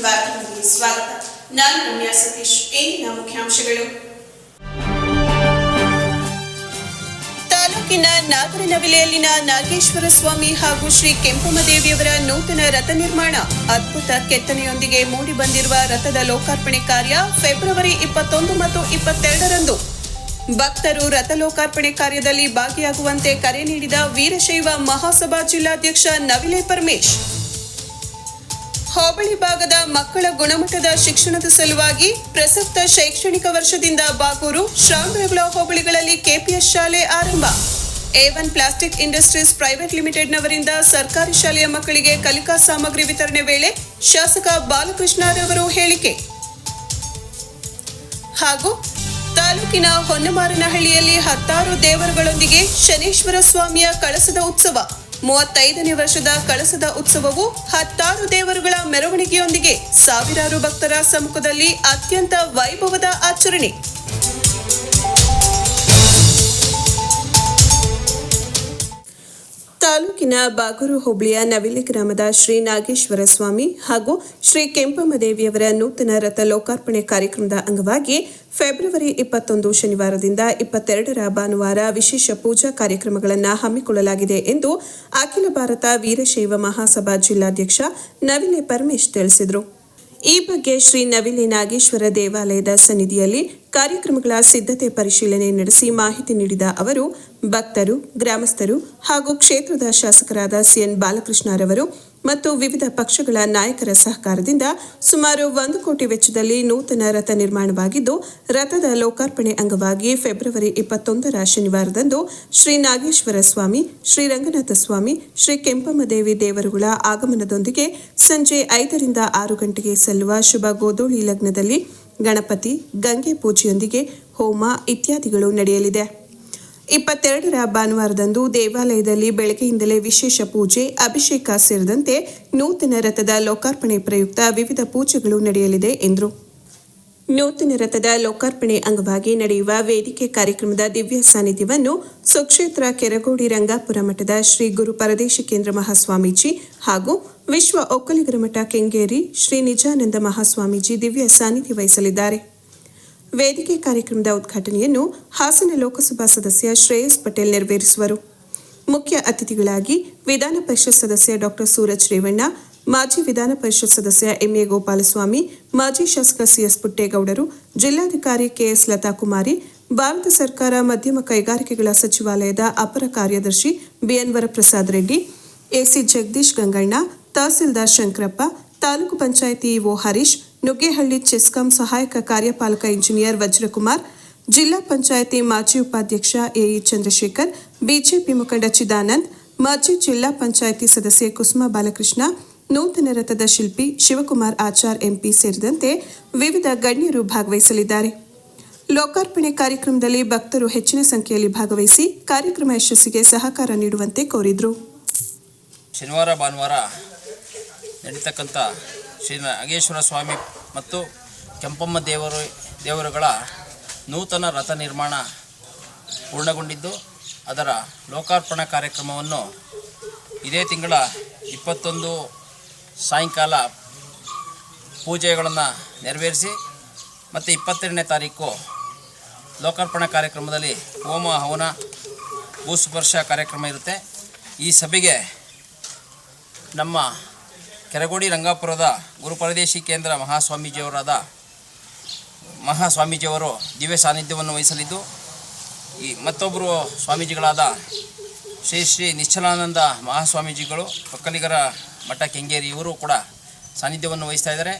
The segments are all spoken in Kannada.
ವಾರ್ತೆಗಳಿಗೆ ಸ್ವಾಗತ. ನಾನು ರಮ್ಯಾ ಸತೀಶ್. ಇಂದಿನ ಮುಖ್ಯಾಂಶಗಳು. ತಾಲೂಕಿನ ನಾಗರನವಿಲೆಯಲ್ಲಿನ ನಾಗೇಶ್ವರ ಸ್ವಾಮಿ ಹಾಗೂ ಶ್ರೀ ಕೆಂಪಮ್ಮದೇವಿಯವರ ನೂತನ ರಥ ನಿರ್ಮಾಣ. ಅದ್ಭುತ ಕೆತ್ತನೆಯೊಂದಿಗೆ ಮೂಡಿ ಬಂದಿರುವ ರಥದ ಲೋಕಾರ್ಪಣೆ ಕಾರ್ಯ ಫೆಬ್ರವರಿ 21 ಮತ್ತು 22ರಂದು ಭಕ್ತರು ರಥ ಲೋಕಾರ್ಪಣೆ ಕಾರ್ಯದಲ್ಲಿ ಭಾಗಿಯಾಗುವಂತೆ ಕರೆ ನೀಡಿದ ವೀರಶೈವ ಮಹಾಸಭಾ ಜಿಲ್ಲಾಧ್ಯಕ್ಷ ನವಿಲೆ ಪರಮೇಶ್. ಹೋಬಳಿ ಭಾಗದ ಮಕ್ಕಳ ಗುಣಮಟ್ಟದ ಶಿಕ್ಷಣದ ಸಲುವಾಗಿ ಪ್ರಸಕ್ತ ಶೈಕ್ಷಣಿಕ ವರ್ಷದಿಂದ ಬಾಗೂರು, ಶ್ರಾವಣಬೆಳಗೊಳ ಹೋಬಳಿಗಳಲ್ಲಿ ಕೆಪಿಎಸ್ ಶಾಲೆ ಆರಂಭ. A1 ಪ್ಲಾಸ್ಟಿಕ್ ಇಂಡಸ್ಟ್ರೀಸ್ ಪ್ರೈವೇಟ್ ಲಿಮಿಟೆಡ್ನವರಿಂದ ಸರ್ಕಾರಿ ಶಾಲೆಯ ಮಕ್ಕಳಿಗೆ ಕಲಿಕಾ ಸಾಮಗ್ರಿ ವಿತರಣೆ ವೇಳೆ ಶಾಸಕ ಬಾಲಕೃಷ್ಣರವರು ಹೇಳಿಕೆ. ಹಾಗೂ ತಾಲೂಕಿನ ಹೊನ್ನಮಾರನಹಳ್ಳಿಯಲ್ಲಿ 10 ದೇವರುಗಳೊಂದಿಗೆ ಶನೇಶ್ವರ ಸ್ವಾಮಿಯ ಕಳಸದ ಉತ್ಸವ. 35ನೇ ವರ್ಷದ ಕಳಸದ ಉತ್ಸವವು 10 ದೇವರುಗಳ ಮೆರವಣಿಗೆಯೊಂದಿಗೆ ಸಾವಿರಾರು ಭಕ್ತರ ಸಮ್ಮುಖದಲ್ಲಿ ಅತ್ಯಂತ ವೈಭವದ ಆಚರಣೆ. ತಾಲೂಕಿನ ಬಾಗೂರು ಹೋಬಳಿಯ ನವಿಲೆ ಗ್ರಾಮದ ಶ್ರೀ ನಾಗೇಶ್ವರ ಸ್ವಾಮಿ ಹಾಗೂ ಶ್ರೀ ಕೆಂಪಮ್ಮದೇವಿಯವರ ನೂತನ ರಥ ಲೋಕಾರ್ಪಣೆ ಕಾರ್ಯಕ್ರಮದ ಅಂಗವಾಗಿ ಫೆಬ್ರವರಿ 21 ಶನಿವಾರದಿಂದ 22ರ ಭಾನುವಾರ ವಿಶೇಷ ಪೂಜಾ ಕಾರ್ಯಕ್ರಮಗಳನ್ನು ಹಮ್ಮಿಕೊಳ್ಳಲಾಗಿದೆ ಎಂದು ಅಖಿಲ ಭಾರತ ವೀರಶೈವ ಮಹಾಸಭಾ ಜಿಲ್ಲಾಧ್ಯಕ್ಷ ನವಿಲೆ ಪರಮೇಶ್ ತಿಳಿಸಿದರು. ಈ ಬಗ್ಗೆ ಶ್ರೀ ನವಿಲೆ ನಾಗೇಶ್ವರ ದೇವಾಲಯದ ಸನ್ನಿಧಿಯಲ್ಲಿ ಕಾರ್ಯಕ್ರಮಗಳ ಸಿದ್ಧತೆ ಪರಿಶೀಲನೆ ನಡೆಸಿ ಮಾಹಿತಿ ನೀಡಿದ ಅವರು, ಭಕ್ತರು, ಗ್ರಾಮಸ್ಥರು ಹಾಗೂ ಕ್ಷೇತ್ರದ ಶಾಸಕರಾದ ಸಿಎನ್ ಬಾಲಕೃಷ್ಣರವರು ಮತ್ತು ವಿವಿಧ ಪಕ್ಷಗಳ ನಾಯಕರ ಸಹಕಾರದಿಂದ ಸುಮಾರು 1 ಕೋಟಿ ವೆಚ್ಚದಲ್ಲಿ ನೂತನ ರಥ ನಿರ್ಮಾಣವಾಗಿದ್ದು, ರಥದ ಲೋಕಾರ್ಪಣೆ ಅಂಗವಾಗಿ ಫೆಬ್ರವರಿ 21ರ ಶನಿವಾರದಂದು ಶ್ರೀ ನಾಗೇಶ್ವರ ಸ್ವಾಮಿ, ಶ್ರೀ ರಂಗನಾಥ ಸ್ವಾಮಿ, ಶ್ರೀ ಕೆಂಪಮ್ಮದೇವಿ ದೇವರುಗಳ ಆಗಮನದೊಂದಿಗೆ ಸಂಜೆ 5ರಿಂದ 6 ಗಂಟೆಗೆ ಸಲ್ಲುವ ಶುಭ ಗೋಧೂಳಿ ಲಗ್ನದಲ್ಲಿ ಗಣಪತಿ, ಗಂಗೆ ಪೂಜೆಯೊಂದಿಗೆ ಹೋಮ ಇತ್ಯಾದಿಗಳು ನಡೆಯಲಿದೆ. 22ರ ಭಾನುವಾರದಂದು ದೇವಾಲಯದಲ್ಲಿ ಬೆಳಗ್ಗೆಯಿಂದಲೇ ವಿಶೇಷ ಪೂಜೆ, ಅಭಿಷೇಕ ಸೇರಿದಂತೆ ನೂತನ ರಥದ ಲೋಕಾರ್ಪಣೆ ಪ್ರಯುಕ್ತ ವಿವಿಧ ಪೂಜೆಗಳು ನಡೆಯಲಿದೆ ಎಂದರು. ನೂತನ ರಥದ ಲೋಕಾರ್ಪಣೆ ಅಂಗವಾಗಿ ನಡೆಯುವ ವೇದಿಕೆ ಕಾರ್ಯಕ್ರಮದ ದಿವ್ಯ ಸಾನ್ನಿಧ್ಯವನ್ನು ಸುಕ್ಷೇತ್ರ ಕೆರಗೋಡಿ ರಂಗಾಪುರ ಮಠದ ಶ್ರೀ ಗುರು ಪರದೇಶಿಕೇಂದ್ರ ಮಹಾಸ್ವಾಮೀಜಿ ಹಾಗೂ ವಿಶ್ವ ಒಕ್ಕಲಿಗರ ಮಠ ಕೆಂಗೇರಿ ಶ್ರೀ ನಿಜಾನಂದ ಮಹಾಸ್ವಾಮೀಜಿ ದಿವ್ಯ ಸಾನ್ನಿಧ್ಯ ವಹಿಸಲಿದ್ದಾರೆ. ವೇದಿಕೆ ಕಾರ್ಯಕ್ರಮದ ಉದ್ಘಾಟನೆಯನ್ನು ಹಾಸನ ಲೋಕಸಭಾ ಸದಸ್ಯ ಶ್ರೇಯಸ್ ಪಟೇಲ್ ನೆರವೇರಿಸುವರು. ಮುಖ್ಯ ಅತಿಥಿಗಳಾಗಿ ವಿಧಾನ ಪರಿಷತ್ ಸದಸ್ಯ ಡಾಕ್ಟರ್ ಸೂರಜ್ ರೇವಣ್ಣ, ಮಾಜಿ ವಿಧಾನ ಪರಿಷತ್ ಸದಸ್ಯ ಎಂಎ ಗೋಪಾಲಸ್ವಾಮಿ, ಮಾಜಿ ಶಾಸಕ ಸಿಎಸ್ ಪುಟ್ಟೇಗೌಡರು, ಜಿಲ್ಲಾಧಿಕಾರಿ ಕೆಎಸ್ ಲತಾಕುಮಾರಿ, ಭಾರತ ಸರ್ಕಾರ ಮಧ್ಯಮ ಕೈಗಾರಿಕೆಗಳ ಸಚಿವಾಲಯದ ಅಪರ ಕಾರ್ಯದರ್ಶಿ BN Varaprasad Reddy, AC Jagadish Ganganna, tahsildar Shankarappa, taluk panchayat EO Harish, Nuggehalli CESCOM ಸಹಾಯಕ ಕಾರ್ಯಪಾಲಕ ಇಂಜಿನಿಯರ್ ವಜ್ರಕುಮಾರ್, ಜಿಲ್ಲಾ ಪಂಚಾಯಿತಿ ಮಾಜಿ ಉಪಾಧ್ಯಕ್ಷ ಎಇ ಚಂದ್ರಶೇಖರ್, ಬಿಜೆಪಿ ಮುಖಂಡ ಚಿದಾನಂದ್, ಮಾಜಿ ಜಿಲ್ಲಾ ಪಂಚಾಯಿತಿ ಸದಸ್ಯೆ ಕುಸುಮಾ ಬಾಲಕೃಷ್ಣ, ನೂತನ ರಥದ ಶಿಲ್ಪಿ ಶಿವಕುಮಾರ್ ಆಚಾರ್ ಎಂಪಿ ಸೇರಿದಂತೆ ವಿವಿಧ ಗಣ್ಯರು ಭಾಗವಹಿಸಲಿದ್ದಾರೆ. ಲೋಕಾರ್ಪಣೆ ಕಾರ್ಯಕ್ರಮದಲ್ಲಿ ಭಕ್ತರು ಹೆಚ್ಚಿನ ಸಂಖ್ಯೆಯಲ್ಲಿ ಭಾಗವಹಿಸಿ ಕಾರ್ಯಕ್ರಮ ಯಶಸ್ಸಿಗೆ ಸಹಕಾರ ನೀಡುವಂತೆ ಕೋರಿದರು. ಶನಿವಾರ ಭಾನುವಾರ ನಡೀತಕ್ಕಂಥ ಶ್ರೀ ನಾಗೇಶ್ವರ ಸ್ವಾಮಿ ಮತ್ತು ಕೆಂಪಮ್ಮ ದೇವರುಗಳ ನೂತನ ರಥ ನಿರ್ಮಾಣ ಪೂರ್ಣಗೊಂಡಿದ್ದು, ಅದರ ಲೋಕಾರ್ಪಣಾ ಕಾರ್ಯಕ್ರಮವನ್ನು ಇದೇ ತಿಂಗಳ 21 ಸಾಯಂಕಾಲ ಪೂಜೆಗಳನ್ನು ನೆರವೇರಿಸಿ ಮತ್ತು 22ನೇ ತಾರೀಕು ಲೋಕಾರ್ಪಣಾ ಕಾರ್ಯಕ್ರಮದಲ್ಲಿ ಹೋಮ ಹವನ ಭೂಸ್ಪರ್ಶ ಕಾರ್ಯಕ್ರಮ ಇರುತ್ತೆ. ಈ ಸಭೆಗೆ ನಮ್ಮ ಕೆರಗೋಡಿ ರಂಗಾಪುರದ ಗುರುಪರದೇಶಿ ಕೇಂದ್ರ ಮಹಾಸ್ವಾಮೀಜಿಯವರು ದಿವ್ಯ ಸಾನ್ನಿಧ್ಯವನ್ನು ವಹಿಸಲಿದ್ದು, ಈ ಮತ್ತೊಬ್ಬರು ಸ್ವಾಮೀಜಿಗಳಾದ ಶ್ರೀ ನಿಶ್ಚಲಾನಂದ ಮಹಾಸ್ವಾಮೀಜಿಗಳು ಒಕ್ಕಲಿಗರ ಮಠ ಕೆಂಗೇರಿ ಇವರು ಕೂಡ ಸಾನ್ನಿಧ್ಯವನ್ನು ವಹಿಸ್ತಾ ಇದ್ದಾರೆ.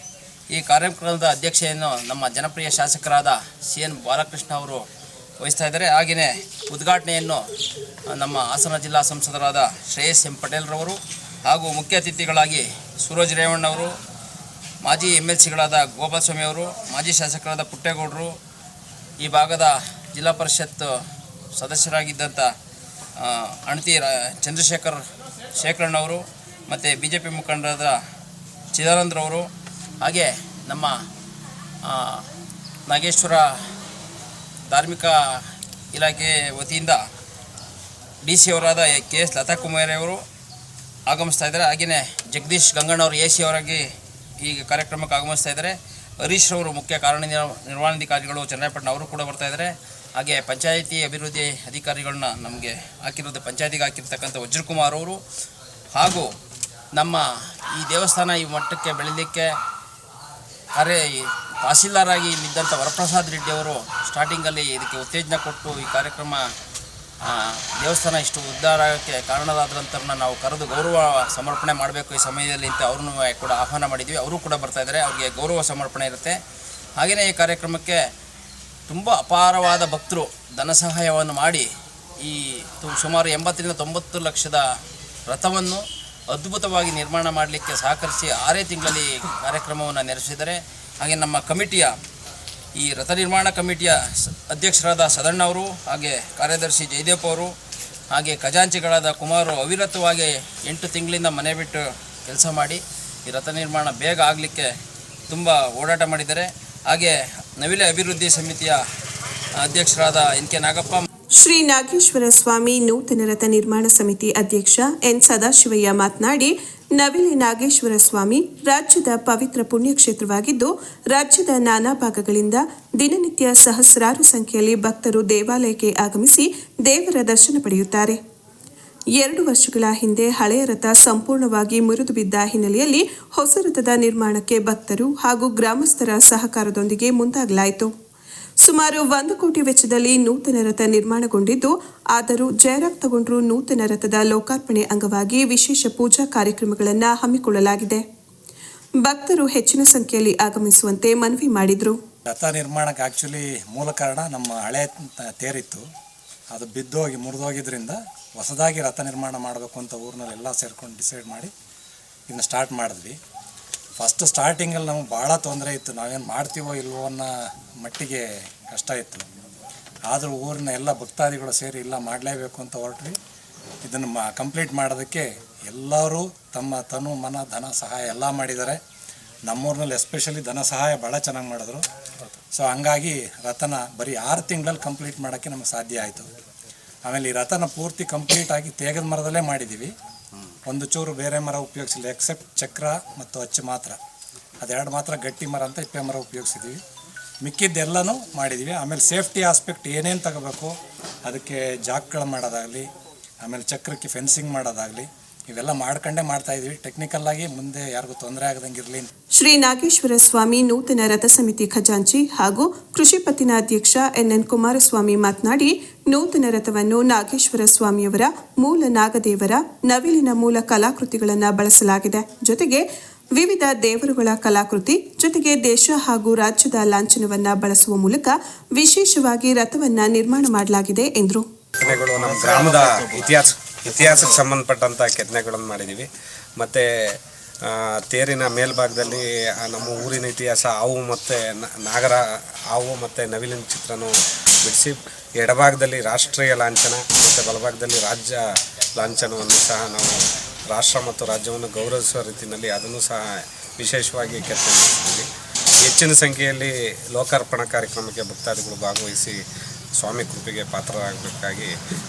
ಈ ಕಾರ್ಯಕ್ರಮದ ಅಧ್ಯಕ್ಷತೆಯನ್ನು ನಮ್ಮ ಜನಪ್ರಿಯ ಶಾಸಕರಾದ ಸಿಎನ್ ಬಾಲಕೃಷ್ಣ ಅವರು ವಹಿಸ್ತಾ ಇದ್ದಾರೆ. ಹಾಗೆಯೇ ಉದ್ಘಾಟನೆಯನ್ನು ನಮ್ಮ ಹಾಸನ ಜಿಲ್ಲಾ ಸಂಸದರಾದ ಶ್ರೇಯಸ್ ಎಂ ಪಟೇಲ್ರವರು ಹಾಗೂ ಮುಖ್ಯ ಅತಿಥಿಗಳಾಗಿ ಸೂರಜ್ ರೇವಣ್ಣವರು, ಮಾಜಿ MLCಗಳಾದ ಗೋಪಾಲಸ್ವಾಮಿ ಅವರು, ಮಾಜಿ ಶಾಸಕರಾದ ಪುಟ್ಟೇಗೌಡರು, ಈ ಭಾಗದ ಜಿಲ್ಲಾ ಪರಿಷತ್ ಸದಸ್ಯರಾಗಿದ್ದಂಥ ಅಣತಿ ಶೇಖರಣ್ಣವರು ಮತ್ತು BJP ಮುಖಂಡರಾದ ಚಿದಾನಂದ್ರವರು, ಹಾಗೆ ನಮ್ಮ ನಾಗೇಶ್ವರ ಧಾರ್ಮಿಕ ಇಲಾಖೆ ವತಿಯಿಂದ DC ಅವರಾದ KS ಲತಾಕುಮಾರಿ ಅವರು ಆಗಮಿಸ್ತಾ ಇದ್ದಾರೆ. ಹಾಗೆಯೇ ಜಗದೀಶ್ ಗಂಗಣ್ಣವರು AC ಅವರಾಗಿ ಈ ಕಾರ್ಯಕ್ರಮಕ್ಕೆ ಆಗಮಿಸ್ತಾ ಇದ್ದಾರೆ. ಹರೀಶ್ ರವರು ಮುಖ್ಯ ಕಾರ್ಯನಿರ್ವಹಣಾಧಿಕಾರಿಗಳು ಚನ್ನರಾಯಪಟ್ಟಣ ಅವರು ಕೂಡ ಬರ್ತಾ ಇದ್ದಾರೆ. ಹಾಗೆ ಪಂಚಾಯಿತಿ ಅಭಿವೃದ್ಧಿ ಅಧಿಕಾರಿಗಳನ್ನ ನಮಗೆ ಹಾಕಿರೋದು ಪಂಚಾಯತಿಗೆ ಹಾಕಿರ್ತಕ್ಕಂಥ ವಜ್ರಕುಮಾರ್ ಅವರು, ಹಾಗೂ ನಮ್ಮ ಈ ದೇವಸ್ಥಾನ ಈ ಮಟ್ಟಕ್ಕೆ ಬೆಳೀಲಿಕ್ಕೆ ತಹಸೀಲ್ದಾರ್ ಆಗಿ ಇಲ್ಲಿದ್ದಂಥ ವರಪ್ರಸಾದ್ ರೆಡ್ಡಿ ಅವರು ಸ್ಟಾರ್ಟಿಂಗಲ್ಲಿ ಇದಕ್ಕೆ ಉತ್ತೇಜನ ಕೊಟ್ಟು ಈ ಕಾರ್ಯಕ್ರಮ ದೇವಸ್ಥಾನ ಇಷ್ಟು ಉದ್ಧಾರ ಆಗೋಕ್ಕೆ ಕಾರಣರಾದಂಥವ್ರನ್ನ ನಾವು ಕರೆದು ಗೌರವ ಸಮರ್ಪಣೆ ಮಾಡಬೇಕು ಈ ಸಮಯದಲ್ಲಿ ಅಂತ ಅವ್ರನ್ನೂ ಕೂಡ ಆಹ್ವಾನ ಮಾಡಿದ್ವಿ. ಅವರು ಕೂಡ ಬರ್ತಾ ಇದ್ದಾರೆ, ಅವ್ರಿಗೆ ಗೌರವ ಸಮರ್ಪಣೆ ಇರುತ್ತೆ. ಹಾಗೆಯೇ ಈ ಕಾರ್ಯಕ್ರಮಕ್ಕೆ ತುಂಬ ಅಪಾರವಾದ ಭಕ್ತರು ಧನ ಸಹಾಯವನ್ನು ಮಾಡಿ ಈ ಸುಮಾರು 80-90 ಲಕ್ಷದ ರಥವನ್ನು ಅದ್ಭುತವಾಗಿ ನಿರ್ಮಾಣ ಮಾಡಲಿಕ್ಕೆ ಸಹಕರಿಸಿ 6 ತಿಂಗಳಲ್ಲಿ ಕಾರ್ಯಕ್ರಮವನ್ನು ನೆರವೇರಿಸಿದ್ದಾರೆ. ಹಾಗೆ ನಮ್ಮ ಕಮಿಟಿಯ ಈ ರಥ ನಿರ್ಮಾಣ ಕಮಿಟಿಯ ಅಧ್ಯಕ್ಷರಾದ ಸದಣ್ಣ ಅವರು, ಹಾಗೆ ಕಾರ್ಯದರ್ಶಿ ಜಯದೇವ್ ಅವರು, ಹಾಗೆ ಖಜಾಂಚಿಗಳಾದ ಕುಮಾರು ಅವಿರತವಾಗಿ 8 ತಿಂಗಳಿಂದ ಮನೆ ಬಿಟ್ಟು ಕೆಲಸ ಮಾಡಿ ಈ ರಥ ನಿರ್ಮಾಣ ಬೇಗ ಆಗಲಿಕ್ಕೆ ತುಂಬ ಓಡಾಟ ಮಾಡಿದ್ದಾರೆ. ಹಾಗೆ ನವಿಲೆ ಅಭಿವೃದ್ಧಿ ಸಮಿತಿಯ ಅಧ್ಯಕ್ಷರಾದ NK ನಾಗಪ್ಪ, ಶ್ರೀ ನಾಗೇಶ್ವರ ಸ್ವಾಮಿ ನೂತನ ರಥ ನಿರ್ಮಾಣ ಸಮಿತಿ ಅಧ್ಯಕ್ಷ ಎನ್ ಸದಾಶಿವಯ್ಯ ಮಾತನಾಡಿ, ನವಿಲೆ ನಾಗೇಶ್ವರ ಸ್ವಾಮಿ ರಾಜ್ಯದ ಪವಿತ್ರ ಪುಣ್ಯಕ್ಷೇತ್ರವಾಗಿದ್ದು, ರಾಜ್ಯದ ನಾನಾ ಭಾಗಗಳಿಂದ ದಿನನಿತ್ಯ ಸಹಸ್ರಾರು ಸಂಖ್ಯೆಯಲ್ಲಿ ಭಕ್ತರು ದೇವಾಲಯಕ್ಕೆ ಆಗಮಿಸಿ ದೇವರ ದರ್ಶನ ಪಡೆಯುತ್ತಾರೆ. 2 ವರ್ಷಗಳ ಹಿಂದೆ ಹಳೆಯ ರಥ ಸಂಪೂರ್ಣವಾಗಿ ಮುರಿದು ಬಿದ್ದ ಹಿನ್ನೆಲೆಯಲ್ಲಿ ಹೊಸ ರಥದ ನಿರ್ಮಾಣಕ್ಕೆ ಭಕ್ತರು ಹಾಗೂ ಗ್ರಾಮಸ್ಥರ ಸಹಕಾರದೊಂದಿಗೆ ಮುಂದಾಗಲಾಯಿತು. ಸುಮಾರು 1 ಕೋಟಿ ವೆಚ್ಚದಲ್ಲಿ ನೂತನ ರಥ ನಿರ್ಮಾಣಗೊಂಡಿದ್ದು, ಆದರೂ ಜಯರಾಗ್ ತಗೊಂಡ್ರು ನೂತನ ರಥದ ಲೋಕಾರ್ಪಣೆ ಅಂಗವಾಗಿ ವಿಶೇಷ ಪೂಜಾ ಕಾರ್ಯಕ್ರಮಗಳನ್ನು ಹಮ್ಮಿಕೊಳ್ಳಲಾಗಿದೆ. ಭಕ್ತರು ಹೆಚ್ಚಿನ ಸಂಖ್ಯೆಯಲ್ಲಿ ಆಗಮಿಸುವಂತೆ ಮನವಿ ಮಾಡಿದರು. ರಥ ನಿರ್ಮಾಣಕ್ಕೆ ಆ್ಯಕ್ಚುಲಿ ಮೂಲ ಕಾರಣ ನಮ್ಮ ಹಳೆ ತೇರಿತ್ತು, ಅದು ಬಿದ್ದೋಗಿ ಮುರಿದೋಗಿದ್ರಿಂದ ಹೊಸದಾಗಿ ರಥ ನಿರ್ಮಾಣ ಮಾಡಬೇಕು ಅಂತ ಊರಿನಲ್ಲಿ ಎಲ್ಲ ಸೇರ್ಕೊಂಡು ಡಿಸೈಡ್ ಮಾಡಿ ಇದನ್ನ ಸ್ಟಾರ್ಟ್ ಮಾಡಿದ್ವಿ. ಫಸ್ಟ್ ಸ್ಟಾರ್ಟಿಂಗಲ್ಲಿ ನಮಗೆ ಭಾಳ ತೊಂದರೆ ಇತ್ತು, ನಾವೇನು ಮಾಡ್ತೀವೋ ಇಲ್ವೋ ಅನ್ನೋ ಮಟ್ಟಿಗೆ ಕಷ್ಟ ಇತ್ತು. ಆದರೂ ಊರಿನ ಎಲ್ಲ ಭಕ್ತಾದಿಗಳು ಸೇರಿ ಇಲ್ಲ ಮಾಡಲೇಬೇಕು ಅಂತ ಹೊರಟ್ವಿ. ಇದನ್ನು ಕಂಪ್ಲೀಟ್ ಮಾಡೋದಕ್ಕೆ ಎಲ್ಲರೂ ತಮ್ಮ ತನು ಮನ ಧನ ಸಹಾಯ ಎಲ್ಲ ಮಾಡಿದ್ದಾರೆ. ನಮ್ಮೂರಿನಲ್ಲಿ ಎಸ್ಪೆಷಲಿ ಧನ ಸಹಾಯ ಭಾಳ ಚೆನ್ನಾಗಿ ಮಾಡಿದ್ರು. ಸೊ ಹಂಗಾಗಿ ರಥನ ಬರೀ 6 ತಿಂಗಳಲ್ಲಿ ಕಂಪ್ಲೀಟ್ ಮಾಡೋಕ್ಕೆ ನಮಗೆ ಸಾಧ್ಯ ಆಯಿತು. ಆಮೇಲೆ ಈ ರಥನ ಪೂರ್ತಿ ಕಂಪ್ಲೀಟ್ ಆಗಿ ತೇಗದ ಮರದಲ್ಲೇ ಮಾಡಿದ್ದೀವಿ, ಒಂದು ಚೂರು ಬೇರೆ ಮರ ಉಪಯೋಗಿಸಿಲ್ಲ, ಎಕ್ಸೆಪ್ಟ್ ಚಕ್ರ ಮತ್ತು ಅಚ್ಚು ಮಾತ್ರ. ಅದೆರಡು ಮಾತ್ರ ಗಟ್ಟಿ ಮರ ಅಂತ ಇಪ್ಪೆ ಮರ ಉಪಯೋಗಿಸಿದ್ದೀವಿ, ಮಿಕ್ಕಿದ್ದೆಲ್ಲನೂ ಮಾಡಿದ್ದೀವಿ. ಆಮೇಲೆ ಸೇಫ್ಟಿ ಆಸ್ಪೆಕ್ಟ್ ಏನೇನು ತಗೋಬೇಕು ಅದಕ್ಕೆ ಜಾಕ್ಗಳು ಮಾಡೋದಾಗಲಿ, ಆಮೇಲೆ ಚಕ್ರಕ್ಕೆ ಫೆನ್ಸಿಂಗ್ ಮಾಡೋದಾಗಲಿ ಇವೆಲ್ಲ ಮಾಡ್ಕೊಂಡೇ ಮಾಡ್ತಾಯಿದ್ವಿ. ಟೆಕ್ನಿಕಲ್ಲಾಗಿ ಮುಂದೆ ಯಾರಿಗೂ ತೊಂದರೆ ಆಗದಂಗಿರಲಿ. ಶ್ರೀ ನಾಗೇಶ್ವರ ಸ್ವಾಮಿ ನೂತನ ರಥ ಸಮಿತಿ ಖಜಾಂಚಿ ಹಾಗೂ ಕೃಷಿ ಪತ್ತಿನ ಅಧ್ಯಕ್ಷ NN ಕುಮಾರಸ್ವಾಮಿ ಮಾತನಾಡಿ, ನೂತನ ರಥವನ್ನು ನಾಗೇಶ್ವರ ಸ್ವಾಮಿಯವರ ಮೂಲ ನಾಗದೇವರ ನವಿಲಿನ ಮೂಲ ಕಲಾಕೃತಿಗಳನ್ನು ಬಳಸಲಾಗಿದೆ. ಜೊತೆಗೆ ವಿವಿಧ ದೇವರುಗಳ ಕಲಾಕೃತಿ ಜೊತೆಗೆ ದೇಶ ಹಾಗೂ ರಾಜ್ಯದ ಲಾಂಛನವನ್ನ ಬಳಸುವ ಮೂಲಕ ವಿಶೇಷವಾಗಿ ರಥವನ್ನ ನಿರ್ಮಾಣ ಮಾಡಲಾಗಿದೆ ಎಂದರು. ನಮ್ಮ ಗ್ರಾಮದ ಇತಿಹಾಸಕ್ಕೆ ಸಂಬಂಧಪಟ್ಟಂಥ ಕೆತ್ತನೆಗಳನ್ನು ಮಾಡಿದ್ದೀವಿ. ಮತ್ತು ತೇರಿನ ಮೇಲ್ಭಾಗದಲ್ಲಿ ನಮ್ಮ ಊರಿನ ಇತಿಹಾಸ ಹಾವು ಮತ್ತು ನಾಗರ ಹಾವು ಮತ್ತು ನವಿಲಿನ ಚಿತ್ರನೂ ಬಿಡಿಸಿ, ಎಡಭಾಗದಲ್ಲಿ ರಾಷ್ಟ್ರೀಯ ಲಾಂಛನ ಮತ್ತು ಬಲಭಾಗದಲ್ಲಿ ರಾಜ್ಯ ಲಾಂಛನವನ್ನು ಸಹ ನಾವು ರಾಷ್ಟ್ರ ಮತ್ತು ರಾಜ್ಯವನ್ನು ಗೌರವಿಸುವ ರೀತಿಯಲ್ಲಿ ಅದನ್ನು ಸಹ ವಿಶೇಷವಾಗಿ ಕೆತ್ತನೆ ಮಾಡಿದ್ದೀವಿ. ಹೆಚ್ಚಿನ ಸಂಖ್ಯೆಯಲ್ಲಿ ಲೋಕಾರ್ಪಣಾ ಕಾರ್ಯಕ್ರಮಕ್ಕೆ ಭಕ್ತಾದಿಗಳು ಭಾಗವಹಿಸಿ ಸ್ವಾಮಿ ಕೃಪೆಗೆ ಪಾತ್ರರಾಗಬೇಕಾಗಿ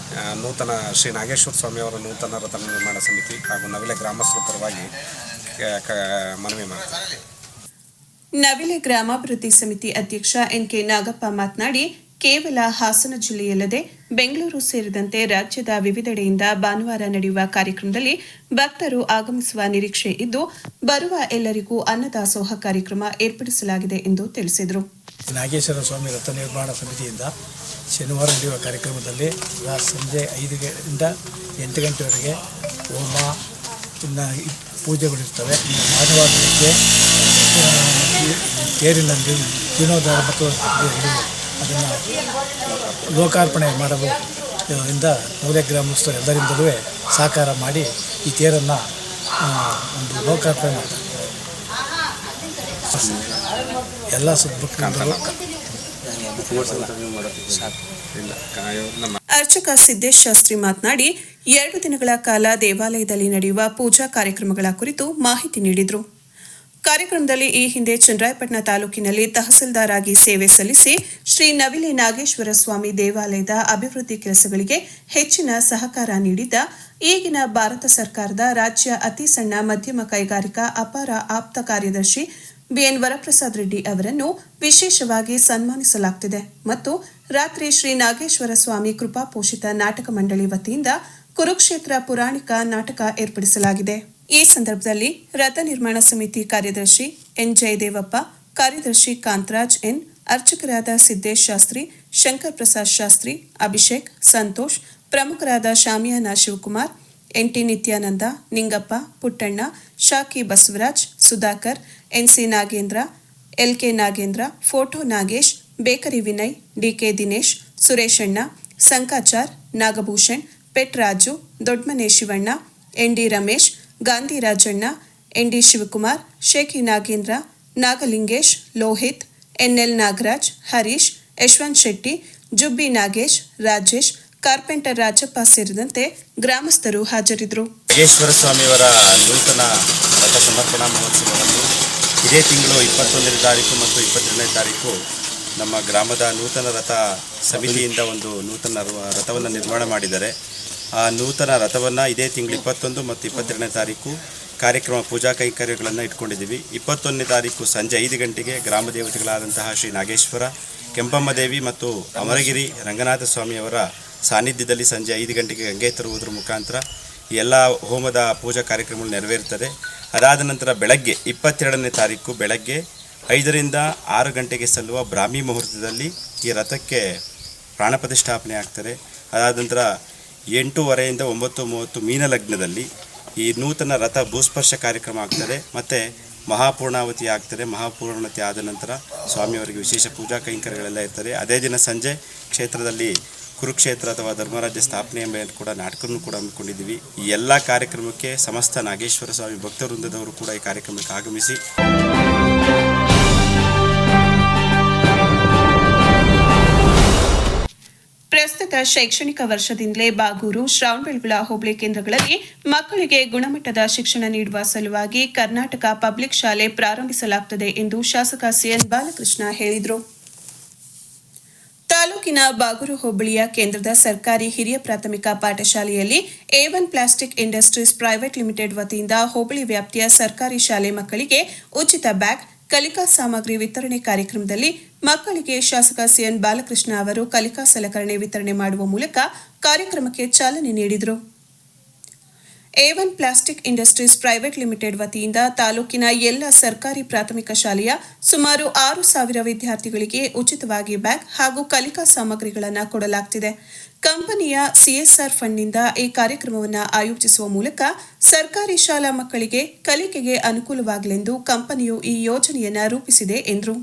ನೂತನ ಶ್ರೀ ನಾಗೇಶ್ವರ ಸ್ವಾಮಿಯವರ ನೂತನ ರಥ ನಿರ್ಮಾಣ ಸಮಿತಿ ಹಾಗೂ ನವಿಲೆ ಗ್ರಾಮಸ್ಥರ ಪರವಾಗಿ ಮನವಿ ಮಾಡ್ತಾರೆ. ನವಿಲೆ ಗ್ರಾಮಾಭಿವೃದ್ಧಿ ಸಮಿತಿ ಅಧ್ಯಕ್ಷ NK ನಾಗಪ್ಪ ಮಾತನಾಡಿ, ಕೇವಲ ಹಾಸನ ಜಿಲ್ಲೆಯಲ್ಲದೆ ಬೆಂಗಳೂರು ಸೇರಿದಂತೆ ರಾಜ್ಯದ ವಿವಿಧೆಡೆಯಿಂದ ಭಾನುವಾರ ನಡೆಯುವ ಕಾರ್ಯಕ್ರಮದಲ್ಲಿ ಭಕ್ತರು ಆಗಮಿಸುವ ನಿರೀಕ್ಷೆ ಇದ್ದು, ಬರುವ ಎಲ್ಲರಿಗೂ ಅನ್ನದಾಸೋಹ ಕಾರ್ಯಕ್ರಮ ಏರ್ಪಡಿಸಲಾಗಿದೆ ಎಂದು ತಿಳಿಸಿದರು. ನಾಗೇಶ್ವರ ಸ್ವಾಮಿ ರಥ ನಿರ್ಮಾಣ ಸಮಿತಿಯಿಂದ ಶನಿವಾರ ನಡೆಯುವ ಕಾರ್ಯಕ್ರಮದಲ್ಲಿ ಸಂಜೆ 5ರಿಂದ 8 ಗಂಟೆವರೆಗೆ ಹೋಮ ಇನ್ನು ಪೂಜೆಗಳಿರ್ತವೆ. ಇನ್ನು ಭಾನುವಾರ ಬೆಳಗ್ಗೆ ತೇರಿನಲ್ಲಿ ಜೀರ್ಣೋದ್ಧಾರ ಮತ್ತು ಅದನ್ನು ಲೋಕಾರ್ಪಣೆ ಮಾಡಲು ಇಂದ ನವಲೆ ಗ್ರಾಮಸ್ಥರು ಎಲ್ಲರಿಂದಲೂ ಸಹಕಾರ ಮಾಡಿ ಈ ತೇರನ್ನು ಒಂದು ಲೋಕಾರ್ಪಣೆ ಮಾಡ್ತಾರೆ. ಎಲ್ಲ ಸುಬ್ಬಕ್ಕಂತರು ಅರ್ಚಕ ಸಿದ್ದೇಶ್ ಶಾಸ್ತ್ರಿ ಮಾತನಾಡಿ, 2 ದಿನಗಳ ಕಾಲ ದೇವಾಲಯದಲ್ಲಿ ನಡೆಯುವ ಪೂಜಾ ಕಾರ್ಯಕ್ರಮಗಳ ಕುರಿತು ಮಾಹಿತಿ ನೀಡಿದರು. ಕಾರ್ಯಕ್ರಮದಲ್ಲಿ ಈ ಹಿಂದೆ ಚನ್ನರಾಯಪಟ್ಟಣ ತಾಲೂಕಿನಲ್ಲಿ ತಹಸೀಲ್ದಾರ್ ಆಗಿ ಸೇವೆ ಸಲ್ಲಿಸಿ ಶ್ರೀ ನವಿಲೆ ನಾಗೇಶ್ವರ ಸ್ವಾಮಿ ದೇವಾಲಯದ ಅಭಿವೃದ್ಧಿ ಕೆಲಸಗಳಿಗೆ ಹೆಚ್ಚಿನ ಸಹಕಾರ ನೀಡಿದ್ದ ಈಗಿನ ಭಾರತ ಸರ್ಕಾರದ ರಾಜ್ಯ ಅತಿ ಸಣ್ಣ ಮಧ್ಯಮ ಕೈಗಾರಿಕಾ ಅಪಾರ ಆಪ್ತ ಕಾರ್ಯದರ್ಶಿ ಬಿಎನ್ ವರಪ್ರಸಾದ್ ರೆಡ್ಡಿ ಅವರನ್ನು ವಿಶೇಷವಾಗಿ ಸನ್ಮಾನಿಸಲಾಗುತ್ತಿದೆ ಮತ್ತು ರಾತ್ರಿ ಶ್ರೀ ನಾಗೇಶ್ವರ ಸ್ವಾಮಿ ಕೃಪಾಪೋಷಿತ ನಾಟಕ ಮಂಡಳಿ ವತಿಯಿಂದ ಕುರುಕ್ಷೇತ್ರ ಪುರಾಣಿಕ ನಾಟಕ ಏರ್ಪಡಿಸಲಾಗಿದೆ. ಈ ಸಂದರ್ಭದಲ್ಲಿ ರಥ ನಿರ್ಮಾಣ ಸಮಿತಿ ಕಾರ್ಯದರ್ಶಿ ಎನ್ ಜಯದೇವಪ್ಪ, ಕಾರ್ಯದರ್ಶಿ ಕಾಂತರಾಜ್ ಎನ್, ಅರ್ಚಕರಾದ ಸಿದ್ದೇಶ್ ಶಾಸ್ತ್ರಿ, ಶಂಕರ್ ಪ್ರಸಾದ್ ಶಾಸ್ತ್ರಿ, ಅಭಿಷೇಕ್, ಸಂತೋಷ್, ಪ್ರಮುಖರಾದ Shamiana Shivakumar, NT Nityananda, Ningappa, Puttanna, Shaki Basavaraj, Sudhakar, NC Nagendra, LK Nagendra, photo Nagesh, bakery Vinay, DK Dinesh, Sureshanna, Sankachar, Nagabhushan, pet Raju, Dodmane Shivanna, ND Ramesh, Gandhi Rajanna, ND Shivakumar, Sheki Nagendra, Nagalingesh, Lohith, NL Nagaraj, Harish, Yashwanth Shetty, Jubbi Nagesh, Rajesh, carpenter Rajappa ಸೇರಿದಂತೆ ಗ್ರಾಮಸ್ಥರು ಹಾಜರಿದ್ದರು. ನಾಗೇಶ್ವರ ಸ್ವಾಮಿಯವರ ನೂತನ ರಥ ಸಮರ್ಪಣಾ ಮಹೋತ್ಸವವನ್ನು ಇದೇ ತಿಂಗಳು 21ನೇ ತಾರೀಕು ಮತ್ತು 22ನೇ ತಾರೀಕು ನಮ್ಮ ಗ್ರಾಮದ ನೂತನ ರಥ ಸಮಿತಿಯಿಂದ ಒಂದು ನೂತನ ರಥವನ್ನು ನಿರ್ಮಾಣ ಮಾಡಿದ್ದಾರೆ. ಆ ನೂತನ ರಥವನ್ನು ಇದೇ ತಿಂಗಳು 21 ಮತ್ತು 22ನೇ ತಾರೀಕು ಕಾರ್ಯಕ್ರಮ ಪೂಜಾ ಕೈಂಕರ್ಯಗಳನ್ನು ಇಟ್ಕೊಂಡಿದ್ದೀವಿ. 21ನೇ ತಾರೀಕು ಸಂಜೆ 5 ಗಂಟೆಗೆ ಗ್ರಾಮ ದೇವತೆಗಳಾದಂತಹ ಶ್ರೀ ನಾಗೇಶ್ವರ, ಕೆಂಪಮ್ಮ ದೇವಿ ಮತ್ತು ಅಮರಗಿರಿ ರಂಗನಾಥ ಸ್ವಾಮಿಯವರ ಸಾನ್ನಿಧ್ಯದಲ್ಲಿ ಸಂಜೆ 5 ಗಂಟೆಗೆ ಗಂಗೆ ತರುವುದರ ಮುಖಾಂತರ ಎಲ್ಲ ಹೋಮದ ಪೂಜಾ ಕಾರ್ಯಕ್ರಮಗಳು ನೆರವೇರುತ್ತದೆ. ಅದಾದ ನಂತರ ಬೆಳಗ್ಗೆ 22ನೇ ತಾರೀಕು ಬೆಳಗ್ಗೆ 5ರಿಂದ 6 ಗಂಟೆಗೆ ಸಲ್ಲುವ ಬ್ರಾಹ್ಮಿ ಮುಹೂರ್ತದಲ್ಲಿ ಈ ರಥಕ್ಕೆ ಪ್ರಾಣ ಪ್ರತಿಷ್ಠಾಪನೆ ಆಗ್ತಾರೆ. ಅದಾದ ನಂತರ 8:15ರಿಂದ 9:30 ಮೀನ ಲಗ್ನದಲ್ಲಿ ಈ ನೂತನ ರಥ ಭೂಸ್ಪರ್ಶ ಕಾರ್ಯಕ್ರಮ ಆಗ್ತದೆ ಮತ್ತು ಮಹಾಪೂರ್ಣಾವತಿ ಆಗ್ತದೆ. ಮಹಾಪೂರ್ಣತೆ ಆದ ನಂತರ ಸ್ವಾಮಿಯವರಿಗೆ ವಿಶೇಷ ಪೂಜಾ ಕೈಂಕರ್ಯಗಳೆಲ್ಲ ಇರ್ತದೆ. ಅದೇ ದಿನ ಸಂಜೆ ಕ್ಷೇತ್ರದಲ್ಲಿ ಕುರುಕ್ಷೇತ್ರ ಅಥವಾ ಧರ್ಮರಾಜ್ಯ ಸ್ಥಾಪನೆ ಎಂಬ ಕೂಡ ನಾಟಕವನ್ನು ಕೂಡ ಹಮ್ಮಿಕೊಂಡಿದ್ದೀವಿ. ಈ ಎಲ್ಲ ಕಾರ್ಯಕ್ರಮಕ್ಕೆ ಸಮಸ್ತ ನಾಗೇಶ್ವರ ಸ್ವಾಮಿ ಭಕ್ತವೃಂದದವರು ಕೂಡ ಈ ಕಾರ್ಯಕ್ರಮಕ್ಕೆ ಆಗಮಿಸಿ ಪ್ರಸ್ತುತ ಶೈಕ್ಷಣಿಕ ವರ್ಷದಿಂದಲೇ ಬಾಗೂರು, ಶ್ರವಣಬೆಳಗೊಳ ಹೋಬಳಿ ಕೇಂದ್ರಗಳಲ್ಲಿ ಮಕ್ಕಳಿಗೆ ಗುಣಮಟ್ಟದ ಶಿಕ್ಷಣ ನೀಡುವ ಸಲುವಾಗಿ ಕರ್ನಾಟಕ ಪಬ್ಲಿಕ್ ಶಾಲೆ ಪ್ರಾರಂಭಿಸಲಾಗುತ್ತದೆ ಎಂದು ಶಾಸಕ ಸಿಎನ್ ಬಾಲಕೃಷ್ಣ ಹೇಳಿದರು. ತಾಲೂಕಿನ ಬಾಗೂರು ಹೋಬಳಿಯ ಕೇಂದ್ರದ ಸರ್ಕಾರಿ ಹಿರಿಯ ಪ್ರಾಥಮಿಕ ಪಾಠಶಾಲೆಯಲ್ಲಿ A1 plastic industries private limited ವತಿಯಿಂದ ಹೋಬಳಿ ವ್ಯಾಪ್ತಿಯ ಸರ್ಕಾರಿ ಶಾಲೆ ಮಕ್ಕಳಿಗೆ ಉಚಿತ ಬ್ಯಾಗ್, ಕಲಿಕಾ ಸಾಮಗ್ರಿ ವಿತರಣೆ ಕಾರ್ಯಕ್ರಮದಲ್ಲಿ ಮಕ್ಕಳಿಗೆ ಶಾಸಕ ಸಿಎನ್ ಬಾಲಕೃಷ್ಣ ಅವರು ಕಲಿಕಾ ಸಲಕರಣೆ ವಿತರಣೆ ಮಾಡುವ ಮೂಲಕ ಕಾರ್ಯಕ್ರಮಕ್ಕೆ ಚಾಲನೆ ನೀಡಿದರು. A1 plastic industries private limited ವತಿಯಿಂದ ತಾಲೂಕಿನ ಎಲ್ಲ ಸರ್ಕಾರಿ ಪ್ರಾಥಮಿಕ ಶಾಲೆಯ ಸುಮಾರು 6,000 ವಿದ್ಯಾರ್ಥಿಗಳಿಗೆ ಉಚಿತವಾಗಿ ಬ್ಯಾಗ್ ಹಾಗೂ ಕಲಿಕಾ ಸಾಮಗ್ರಿಗಳನ್ನು ಕೊಡಲಾಗುತ್ತಿದೆ. ಕಂಪನಿಯ CSR ಫಂಡ್ನಿಂದ ಈ ಕಾರ್ಯಕ್ರಮವನ್ನು ಆಯೋಜಿಸುವ ಮೂಲಕ ಸರ್ಕಾರಿ ಶಾಲಾ ಮಕ್ಕಳಿಗೆ ಕಲಿಕೆಗೆ ಅನುಕೂಲವಾಗಲೆಂದು ಕಂಪನಿಯು ಈ ಯೋಜನೆಯನ್ನು ರೂಪಿಸಿದೆ ಎಂದರು.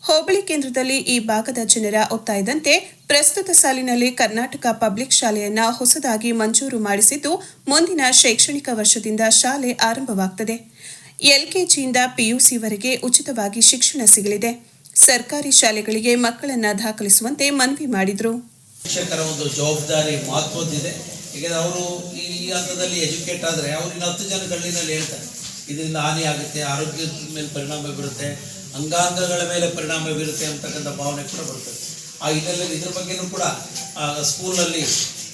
ಹೋಬಳಿ ಕೇಂದ್ರದಲ್ಲಿ ಈ ಭಾಗದ ಜನರ ಒತ್ತಾಯದಂತೆ ಪ್ರಸ್ತುತ ಸಾಲಿನಲ್ಲಿ ಕರ್ನಾಟಕ ಪಬ್ಲಿಕ್ ಶಾಲೆಯನ್ನ ಹೊಸದಾಗಿ ಮಂಜೂರು ಮಾಡಿಸಿದ್ದು, ಮುಂದಿನ ಶೈಕ್ಷಣಿಕ ವರ್ಷದಿಂದ ಶಾಲೆ ಆರಂಭವಾಗುತ್ತದೆ. LKGಯಿಂದ PUCವರೆಗೆ ಉಚಿತವಾಗಿ ಶಿಕ್ಷಣ ಸಿಗಲಿದೆ. ಸರ್ಕಾರಿ ಶಾಲೆಗಳಿಗೆ ಮಕ್ಕಳನ್ನ ದಾಖಲಿಸುವಂತೆ ಮನವಿ ಮಾಡಿದರು. ಶಿಕ್ಷಕರ ಒಂದು ಜವಾಬ್ದಾರಿ ಮಹತ್ವದ್ದಿದೆ. ಈಗ ಅವರು ಈ ಹಂತದಲ್ಲಿ ಎಜುಕೇಟ್ ಆದರೆ ಅವ್ರನ್ನ 10 ಜನ ಗಳ್ಳಿನಲ್ಲಿ ಹೇಳ್ತಾರೆ ಇದರಿಂದ ಹಾನಿ ಆಗುತ್ತೆ, ಆರೋಗ್ಯದ ಮೇಲೆ ಪರಿಣಾಮ ಬೀರುತ್ತೆ, ಅಂಗಾಂಗಗಳ ಮೇಲೆ ಪರಿಣಾಮ ಬೀರುತ್ತೆ ಅಂತಕ್ಕಂಥ ಭಾವನೆ ಕೂಡ ಬರ್ತದೆ. ಆ ಹಿನ್ನೆಲೆಯಲ್ಲಿ ಇದ್ರ ಬಗ್ಗೆನೂ ಕೂಡ ಸ್ಕೂಲ್ನಲ್ಲಿ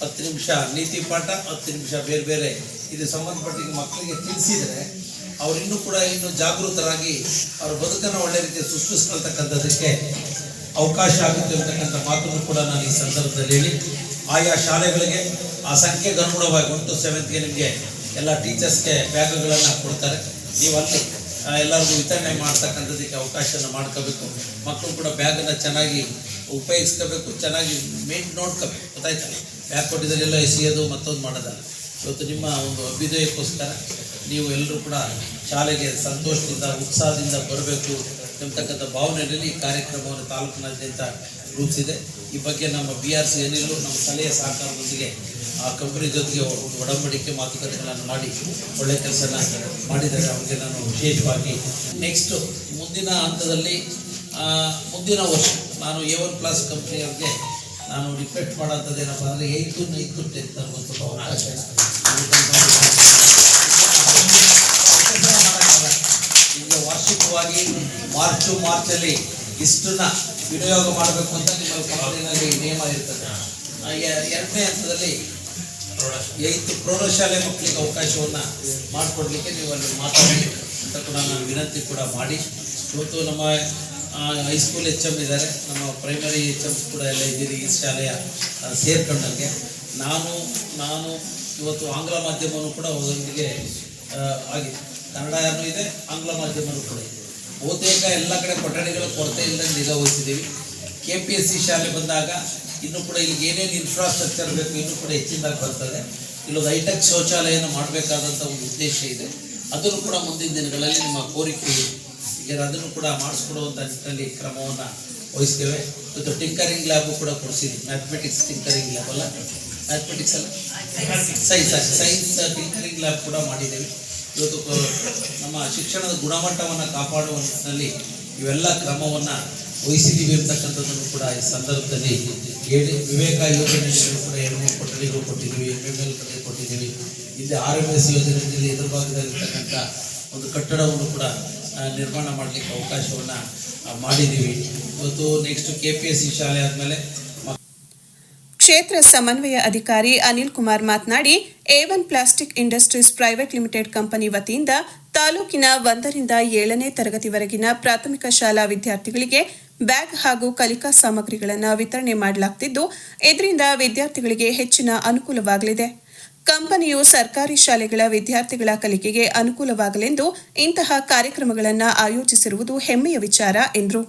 10 ನಿಮಿಷ ನೀತಿ ಪಾಠ, 10 ನಿಮಿಷ ಬೇರೆ ಬೇರೆ ಇದು ಸಂಬಂಧಪಟ್ಟಿಗೆ ಮಕ್ಕಳಿಗೆ ತಿಳಿಸಿದರೆ ಅವರಿನ್ನೂ ಕೂಡ ಇನ್ನು ಜಾಗೃತರಾಗಿ ಅವರ ಬದುಕನ್ನು ಒಳ್ಳೆ ರೀತಿ ಸೃಷ್ಟಿಸ್ಕೊಳ್ತಕ್ಕಂಥದ್ದಕ್ಕೆ ಅವಕಾಶ ಆಗುತ್ತೆ ಅಂತಕ್ಕಂಥ ಮಾತನ್ನು ಕೂಡ ನಾನು ಈ ಸಂದರ್ಭದಲ್ಲಿ ಹೇಳಿ, ಆಯಾ ಶಾಲೆಗಳಿಗೆ ಆ ಸಂಖ್ಯೆಗೆ ಅನುಗುಣವಾಗಿ 1 to 7ಗೆ ನಿಮಗೆ ಎಲ್ಲ ಟೀಚರ್ಸ್ಗೆ ಬ್ಯಾಗ್ಗಳನ್ನು ಕೊಡ್ತಾರೆ. ನೀವು ಅಲ್ಲಿ ಎಲ್ಲರಿಗೂ ವಿತರಣೆ ಮಾಡ್ತಕ್ಕಂಥದ್ದಕ್ಕೆ ಅವಕಾಶನ ಮಾಡ್ಕೋಬೇಕು. ಮಕ್ಕಳು ಕೂಡ ಬ್ಯಾಗನ್ನು ಚೆನ್ನಾಗಿ ಉಪಯೋಗಿಸ್ಕೋಬೇಕು, ಚೆನ್ನಾಗಿ ನೋಡ್ಕೋಬೇಕು. ಗೊತ್ತಾಯ್ತಲ್ಲ, ಬ್ಯಾಗ್ ಕೊಟ್ಟಿದ್ದರೆಲ್ಲ ಎಸೆಯೋದು ಮತ್ತೊಂದು ಮಾಡೋದಲ್ಲ. ಇವತ್ತು ನಿಮ್ಮ ಒಂದು ಅಭ್ಯುದಯಕ್ಕೋಸ್ಕರ ನೀವು ಎಲ್ಲರೂ ಕೂಡ ಶಾಲೆಗೆ ಸಂತೋಷದಿಂದ ಉತ್ಸಾಹದಿಂದ ಬರಬೇಕು ಎಂಬತಕ್ಕಂಥ ಭಾವನೆಯಲ್ಲಿ ಈ ಕಾರ್ಯಕ್ರಮವನ್ನು ತಾಲೂಕಿನಾದ್ಯಂತ ರೂಪಿಸಿದೆ. ಈ ಬಗ್ಗೆ ನಮ್ಮ BRC ಏನಿಲ್ಲೂ ನಮ್ಮ ಸಲಹೆ ಸಹಕಾರದೊಂದಿಗೆ ಆ ಕಂಪನಿ ಜೊತೆಗೆ ಒಡಂಬಡಿಕೆ ಮಾತುಕತೆಗಳನ್ನು ಮಾಡಿ ಒಳ್ಳೆ ಕೆಲಸನ ಮಾಡಿದ್ದಾರೆ. ಅವರಿಗೆ ನಾನು ವಿಶೇಷವಾಗಿ ನೆಕ್ಸ್ಟು ಮುಂದಿನ ಹಂತದಲ್ಲಿ ಮುಂದಿನ ವರ್ಷ ನಾನು A1 ಪ್ಲಸ್ ಕಂಪ್ನಿಯವ್ರಿಗೆ ನಾನು ರಿಕ್ವೆಸ್ಟ್ ಮಾಡೋಂಥದ್ದು ಏನಪ್ಪ ಅಂದರೆ 8th to 10th ತರಬೇಕು ಅವಕಾಶ ಈಗ ವಾರ್ಷಿಕವಾಗಿ ಮಾರ್ಚಲ್ಲಿ ಇಷ್ಟನ್ನ ವಿನಿಯೋಗ ಮಾಡಬೇಕು ಅಂತ ನಿಮ್ಮ ಕಂಪನಿನಲ್ಲಿ ನಿಯಮ ಇರ್ತದೆ. 2ನೇ ಹಂತದಲ್ಲಿ ಪ್ರೌಢಶಾಲೆ ಮಕ್ಕಳಿಗೆ ಅವಕಾಶವನ್ನು ಮಾಡಿಕೊಡ್ಲಿಕ್ಕೆ ನೀವು ಅಲ್ಲಿ ಮಾತಾಡಿ ಅಂತ ಕೂಡ ನಾನು ವಿನಂತಿ ಕೂಡ ಮಾಡಿ, ಇವತ್ತು ನಮ್ಮ ಹೈಸ್ಕೂಲ್ HM ಇದ್ದಾರೆ, ನಮ್ಮ ಪ್ರೈಮರಿ HMs ಕೂಡ ಎಲ್ಲ ಇದ್ದೀರಿ ಈ ಶಾಲೆಯ ಸೇರ್ಕೊಂಡಂಗೆ. ನಾನು ಇವತ್ತು ಆಂಗ್ಲ ಮಾಧ್ಯಮವನ್ನು ಕೂಡ ಒಂದೊಂದಿಗೆ ಆಗಿದೆ, ಕನ್ನಡನೂ ಇದೆ, ಆಂಗ್ಲ ಮಾಧ್ಯಮನೂ ಕೂಡ ಇದೆ. ಬಹುತೇಕ ಎಲ್ಲ ಕಡೆ ಕೊಠಡಿಗಳ ಕೊರತೆ ಇಲ್ಲದೆ ನಿಗಾ ವಹಿಸಿದ್ದೀವಿ. KPSC ಶಾಲೆ ಬಂದಾಗ ಇನ್ನೂ ಕೂಡ ಇಲ್ಲಿಗೆ ಏನೇನು ಇನ್ಫ್ರಾಸ್ಟ್ರಕ್ಚರ್ ಬೇಕು ಇನ್ನೂ ಕೂಡ ಹೆಚ್ಚಿನದಾಗಿ ಬರ್ತದೆ. ಇಲ್ಲೊಂದು ಹೈಟೆಕ್ ಶೌಚಾಲಯನ ಮಾಡಬೇಕಾದಂಥ ಒಂದು ಉದ್ದೇಶ ಇದೆ. ಅದನ್ನು ಕೂಡ ಮುಂದಿನ ದಿನಗಳಲ್ಲಿ ನಿಮ್ಮ ಕೋರಿಕೆ ಈಗ ಅದನ್ನು ಕೂಡ ಮಾಡಿಸ್ಕೊಡುವಂಥ ನಿಟ್ಟಿನಲ್ಲಿ ಕ್ರಮವನ್ನು ವಹಿಸ್ತೇವೆ. ಇವತ್ತು ಟಿಂಕರಿಂಗ್ ಲ್ಯಾಬು ಕೂಡ ಕೊಡಿಸಿದ್ವಿ, ಮ್ಯಾಥಮೆಟಿಕ್ಸ್ ಟಿಂಕರಿಂಗ್ ಲ್ಯಾಬ್ ಅಲ್ಲ, ಮ್ಯಾಥಮೆಟಿಕ್ಸ್ ಅಲ್ಲ, ಸೈನ್ಸ್ ಟಿಂಕರಿಂಗ್ ಲ್ಯಾಬ್ ಕೂಡ ಮಾಡಿದ್ದೇವೆ. ಇವತ್ತು ನಮ್ಮ ಶಿಕ್ಷಣದ ಗುಣಮಟ್ಟವನ್ನು ಕಾಪಾಡುವ ನಿಟ್ಟಿನಲ್ಲಿ ಇವೆಲ್ಲ ಕ್ರಮವನ್ನು ವಹಿಸಿದ್ದೀವಿ ಅಂತಕ್ಕಂಥದ್ದನ್ನು ಕೂಡ ಈ ಸಂದರ್ಭದಲ್ಲಿ ಹೇಳಿ, ವಿವೇಕ ಯೋಜನೆಗಳು ಕೂಡ 2 ಕೊಠಡಿಗಳು ಕೊಟ್ಟಿದ್ದೀವಿ, MML ಕಡೆ ಕೊಟ್ಟಿದ್ದೀವಿ. ಇಲ್ಲಿ RMS ಯೋಜನೆಯಲ್ಲಿ ಎದುರು ಭಾಗದಲ್ಲಿರ್ತಕ್ಕಂಥ ಒಂದು ಕಟ್ಟಡವನ್ನು ಕೂಡ ನಿರ್ಮಾಣ ಮಾಡಲಿಕ್ಕೆ ಅವಕಾಶವನ್ನು ಮಾಡಿದ್ದೀವಿ. ಇವತ್ತು ನೆಕ್ಸ್ಟ್ KPSC ಶಾಲೆ ಆದಮೇಲೆ ಕ್ಷೇತ್ರ ಸಮನ್ವಯ ಅಧಿಕಾರಿ ಅನಿಲ್ ಕುಮಾರ್ ಮಾತನಾಡಿ, A1 plastic industries private limited company ವತಿಯಿಂದ ತಾಲೂಕಿನ 1ರಿಂದ 7ನೇ ತರಗತಿವರೆಗಿನ ಪ್ರಾಥಮಿಕ ಶಾಲಾ ವಿದ್ಯಾರ್ಥಿಗಳಿಗೆ ಬ್ಯಾಗ್ ಹಾಗೂ ಕಲಿಕಾ ಸಾಮಗ್ರಿಗಳನ್ನು ವಿತರಣೆ ಮಾಡಲಾಗುತ್ತಿದ್ದು, ಇದರಿಂದ ವಿದ್ಯಾರ್ಥಿಗಳಿಗೆ ಹೆಚ್ಚಿನ ಅನುಕೂಲವಾಗಲಿದೆ. ಕಂಪನಿಯು ಸರ್ಕಾರಿ ಶಾಲೆಗಳ ವಿದ್ಯಾರ್ಥಿಗಳ ಕಲಿಕೆಗೆ ಅನುಕೂಲವಾಗಲೆಂದು ಇಂತಹ ಕಾರ್ಯಕ್ರಮಗಳನ್ನು ಆಯೋಜಿಸಿರುವುದು ಹೆಮ್ಮೆಯ ವಿಚಾರ ಎಂದರು.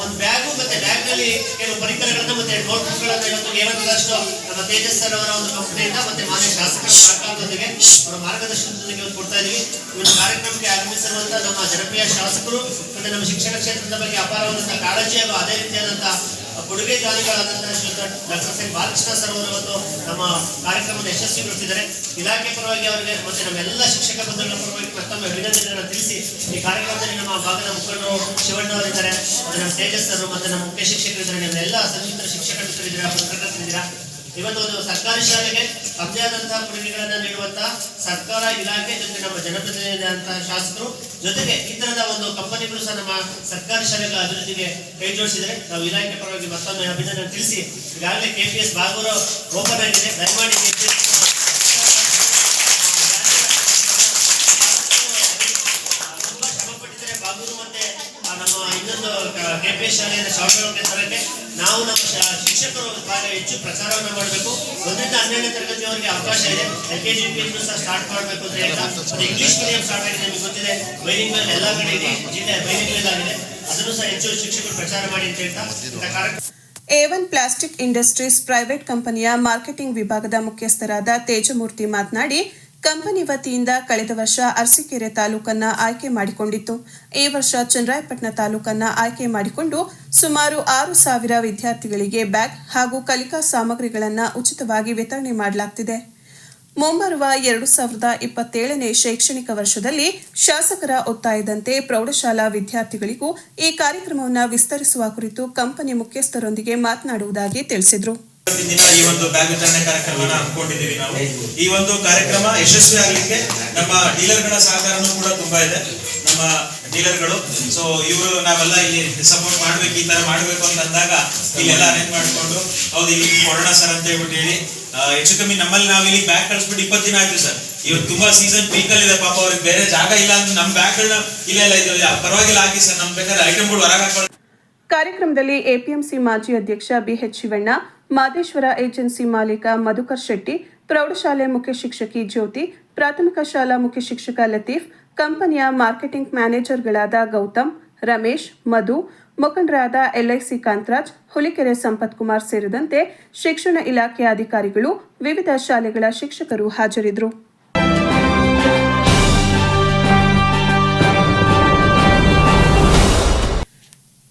ಒಂದು ಬ್ಯಾಗು ಮತ್ತೆ ಬ್ಯಾಗ್ನಲ್ಲಿ ಕೆಲವು ಪರಿಕರಗಳನ್ನ ಮತ್ತೆ ನೋಟ್ಬುಕ್ಗಳನ್ನ ಇವತ್ತು ನಮ್ಮ ತೇಜಸ್ ಸರ್ ಅವರ ಒಂದು ಕಂಪನಿಯಿಂದ ಮತ್ತೆ ಮಾನ್ಯ ಶಾಸಕರ ಸಹಕಾರದೊಂದಿಗೆ ಅವರ ಮಾರ್ಗದರ್ಶನದೊಂದಿಗೆ ಕೊಡ್ತಾ ಇದೀವಿ. ಈ ಒಂದು ಕಾರ್ಯಕ್ರಮಕ್ಕೆ ಆಗಮಿಸಿರುವಂತಹ ನಮ್ಮ ಜನಪ್ರಿಯ ಶಾಸಕರು ಮತ್ತೆ ನಮ್ಮ ಶಿಕ್ಷಣ ಕ್ಷೇತ್ರದ ಬಗ್ಗೆ ಅಪಾರವಾದಂತಹ ಕಾಳಜಿ ಹಾಗೂ ಅದೇ ರೀತಿಯಾದಂತಹ ಕೊಡುಗೆ ದಾನಿಗಳಾದಂತಹ ಡಾಕ್ಟರ್ ಸಿ ಬಾಲಕೃಷ್ಣ ಸರ್ ಅವರು ಇವತ್ತು ನಮ್ಮ ಕಾರ್ಯಕ್ರಮದ ಯಶಸ್ವಿಗೊಳಿಸಿದ್ದಾರೆ. ಇಲಾಖೆ ಪರವಾಗಿ ಅವರಿಗೆ ಮತ್ತೆ ನಮ್ಮೆಲ್ಲ ಶಿಕ್ಷಕ ಬಂಧುಗಳ ಪರವಾಗಿ ಮತ್ತೊಮ್ಮೆ ಅಭಿನಂದನೆಗಳನ್ನು ತಿಳಿಸಿ, ಈ ಕಾರ್ಯಕ್ರಮದಲ್ಲಿ ನಮ್ಮ ಭಾಗದ ಮುಖಂಡರು ಶಿವಣ್ಣ ಅವರಿದ್ದಾರೆ, ಮತ್ತೆ ನಮ್ಮ ತೇಜಸ್ ಸರ್ ಮತ್ತೆ ನಮ್ಮ ಮುಖ್ಯ ಶಿಕ್ಷಕರಿದ್ದಾರೆ, ನಿಮ್ಮೆಲ್ಲ ಸಂಯುಕ್ತ ಶಿಕ್ಷಕ ಮಿತ್ರರಿದ್ದೀರಾ, ಪತ್ರಕರ್ತರಿದ್ದೀರಾ. ಇವತ್ತು ಒಂದು ಸರ್ಕಾರಿ ಶಾಲೆಗೆ ತಮ್ಮದೇ ಆದಂತಹ ಕೊಡುಗೆಗಳನ್ನು ನೀಡುವಂತಹ ಸರ್ಕಾರ ಇಲಾಖೆ ಜೊತೆ ನಮ್ಮ ಜನಪ್ರತಿನಿಧಿಯಾದಂತಹ ಶಾಸಕರು ಜೊತೆಗೆ ಈ ತರದ ಒಂದು ಕಂಪನಿಗಳು ಸಹ ನಮ್ಮ ಸರ್ಕಾರಿ ಶಾಲೆಗಳ ಅಭಿವೃದ್ಧಿಗೆ ಕೈ ಜೋಡಿಸಿದರೆ ನಾವು ಇಲಾಖೆ ಪರವಾಗಿ ಮತ್ತೊಮ್ಮೆ ಅಭಿನಂದನೆ ತಿಳಿಸಿ, ಈಗಾಗಲೇ KPS ಬಾಗೂರು ಓಪನ್ ಆಗಿದೆ, ದಯಮಾಡಿ ತುಂಬಾ ಶ್ರಮ ಪಟ್ಟಿದ್ದಾರೆ ಬಾಗೂರು ಮತ್ತೆ ನಮ್ಮ ಇನ್ನೊಂದು KPS ಶಾಲೆಯ ಶಾಲೆಗಳಿಗೆ ತರಕ್ಕೆ ನಾವು ನಮ್ಮ ಶಿಕ್ಷಕರು ಹೆಚ್ಚು ಪ್ರಚಾರವನ್ನು ಮಾಡಬೇಕು. 1ರಿಂದ 12ನೇ ತರಗತಿಯವರಿಗೆ ಅವಕಾಶ ಇದೆ, LKG UKG ಸಹ ಸ್ಟಾರ್ಟ್ ಮಾಡಬೇಕು ಅಂತ ಹೇಳ್ತಾ, ಮತ್ತೆ ಇಂಗ್ಲಿಷ್ ಮೀಡಿಯಂ ಸ್ಟಾರ್ಟ್ ಆಗಿದೆ, ನಿಮಗೆ ಗೊತ್ತಿದೆ, ಬೈಲಿಂಗ್ವೆಲ್ ಎಲ್ಲ ಕಡೆ ಇದೆ, ಜಿಲ್ಲೆ ಬೈಲಿಂಗ್ವೆಲ್ ಆಗಿದೆ, ಅದನ್ನು ಸಹ ಹೆಚ್ಚು ಶಿಕ್ಷಕರು ಪ್ರಚಾರ ಮಾಡಿ ಅಂತ ಹೇಳ್ತಾ A1 ಪ್ಲಾಸ್ಟಿಕ್ ಇಂಡಸ್ಟ್ರೀಸ್ ಪ್ರೈವೇಟ್ ಕಂಪನಿಯ ಮಾರ್ಕೆಟಿಂಗ್ ವಿಭಾಗದ ಮುಖ್ಯಸ್ಥರಾದ ತೇಜಮೂರ್ತಿ ಮಾತನಾಡಿ, ಕಂಪನಿ ವತಿಯಿಂದ ಕಳೆದ ವರ್ಷ ಅರಸೀಕೆರೆ ತಾಲೂಕನ್ನು ಆಯ್ಕೆ ಮಾಡಿಕೊಂಡಿತ್ತು. ಈ ವರ್ಷ ಚನ್ನರಾಯಪಟ್ಟಣ ತಾಲೂಕನ್ನು ಆಯ್ಕೆ ಮಾಡಿಕೊಂಡು ಸುಮಾರು 6,000 ವಿದ್ಯಾರ್ಥಿಗಳಿಗೆ ಬ್ಯಾಗ್ ಹಾಗೂ ಕಲಿಕಾ ಸಾಮಗ್ರಿಗಳನ್ನು ಉಚಿತವಾಗಿ ವಿತರಣೆ ಮಾಡಲಾಗುತ್ತಿದೆ. ಮುಂಬರುವ 2027ನೇ ಶೈಕ್ಷಣಿಕ ವರ್ಷದಲ್ಲಿ ಶಾಸಕರ ಒತ್ತಾಯದಂತೆ ಪ್ರೌಢಶಾಲಾ ವಿದ್ಯಾರ್ಥಿಗಳಿಗೂ ಈ ಕಾರ್ಯಕ್ರಮವನ್ನು ವಿಸ್ತರಿಸುವ ಕುರಿತು ಕಂಪನಿ ಮುಖ್ಯಸ್ಥರೊಂದಿಗೆ ಮಾತನಾಡುವುದಾಗಿ ತಿಳಿಸಿದರು. ಈ ಒಂದು ಬ್ಯಾಗ್ ವಿತರಣೆ ಕಾರ್ಯಕ್ರಮನ ಹಮ್ಮಿಕೊಂಡಿದ್ದೀವಿ ನಾವು. ಈ ಒಂದು ಕಾರ್ಯಕ್ರಮ ಯಶಸ್ವಿ ಆಗಲಿಕ್ಕೆ ನಮ್ಮ ಡೀಲರ್ಗಳ ಸಹಕಾರನೂ ಕೂಡ ತುಂಬಾ ಇದೆ. ನಮ್ಮ ಡೀಲರ್ಗಳು ಸೊ ಇವರು ನಾವೆಲ್ಲ ಇಲ್ಲಿ ಸಪೋರ್ಟ್ ಮಾಡ್ಬೇಕು, ಈ ತರ ಮಾಡ್ಬೇಕು ಅಂತ ಅಂದಾಗ ಇಲ್ಲೆಲ್ಲ ಅರೇಂಜ್ ಮಾಡಿಕೊಂಡು ಹೌದು ಇಲ್ಲಿ ಕೊಡೋಣ ಸರ್ ಅಂತ ಹೇಳ್ಬಿಟ್ಟು ಹೇಳಿ ಹೆಚ್ಚು ಕಮ್ಮಿ ನಮ್ಮಲ್ಲಿ ನಾವು ಇಲ್ಲಿ ಬ್ಯಾಗ್ ಕಳಿಸ್ಬಿಟ್ಟು 20 ದಿನ ಆಯ್ತು ಸರ್. ಇವತ್ತು ತುಂಬಾ ಸೀಸನ್ ಪೀಕಲ್ ಇದೆ, ಪಾಪ ಅವ್ರಿಗೆ ಬೇರೆ ಜಾಗ ಇಲ್ಲ ಅಂತ ನಮ್ಮ ಬ್ಯಾಗ್ಗಳನ್ನ ಇಲ್ಲ ಇದು ಪರವಾಗಿಲ್ಲ ಹಾಕಿ ಸರ್, ನಮ್ ಬೇಕಾದ್ರೆ ಐಟಮ್ಗಳು ಹೊರಗೆ ಹಾಕೊಳ್ಳಿ. ಕಾರ್ಯಕ್ರಮದಲ್ಲಿ APMC ಮಾಜಿ ಅಧ್ಯಕ್ಷ BH ಶಿವಣ್ಣ, ಮಾದೇಶ್ವರ ಏಜೆನ್ಸಿ ಮಾಲೀಕ ಮಧುಕರ್ ಶೆಟ್ಟಿ, ಪ್ರೌಢಶಾಲೆ ಮುಖ್ಯ ಶಿಕ್ಷಕಿ ಜ್ಯೋತಿ, ಪ್ರಾಥಮಿಕ ಶಾಲಾ ಮುಖ್ಯ ಶಿಕ್ಷಕ ಲತೀಫ್, ಕಂಪನಿಯ ಮಾರ್ಕೆಟಿಂಗ್ ಮ್ಯಾನೇಜರ್ಗಳಾದ ಗೌತಮ್, ರಮೇಶ್, ಮಧು, ಮುಖಂಡರಾದ LIC ಕಾಂತರಾಜ್, ಹುಲಿಕೆರೆ ಸಂಪತ್ ಕುಮಾರ್ ಸೇರಿದಂತೆ ಶಿಕ್ಷಣ ಇಲಾಖೆಯ ಅಧಿಕಾರಿಗಳು, ವಿವಿಧ ಶಾಲೆಗಳ ಶಿಕ್ಷಕರು ಹಾಜರಿದ್ದರು.